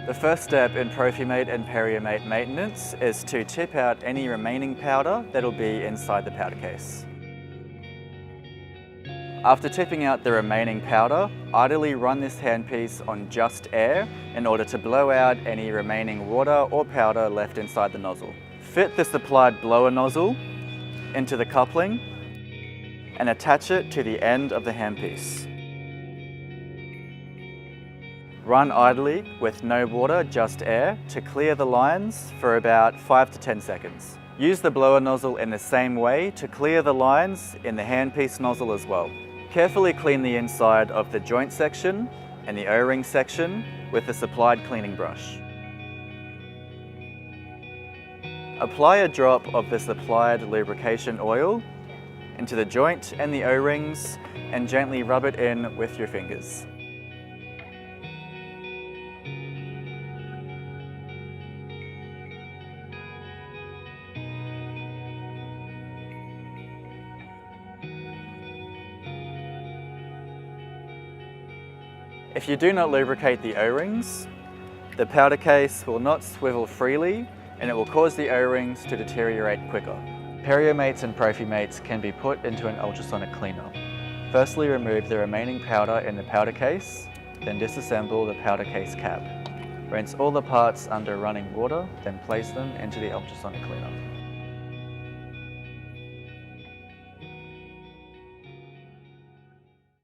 The first step in Prophymate and Periomate maintenance is to tip out any remaining powder that will be inside the powder case. After tipping out the remaining powder, ideally run this handpiece on just air in order to blow out any remaining water or powder left inside the nozzle. Fit the supplied blower nozzle into the coupling and attach it to the end of the handpiece. Run idly with no water, just air, to clear the lines for about 5 to 10 seconds. Use the blower nozzle in the same way to clear the lines in the handpiece nozzle as well. Carefully clean the inside of the joint section and the O-ring section with the supplied cleaning brush. Apply a drop of the supplied lubrication oil into the joint and the O-rings and gently rub it in with your fingers. If you do not lubricate the O-rings, the powder case will not swivel freely and it will cause the O-rings to deteriorate quicker. Periomates and Prophymates can be put into an ultrasonic cleaner. Firstly, remove the remaining powder in the powder case, then disassemble the powder case cap. Rinse all the parts under running water, then place them into the ultrasonic cleaner.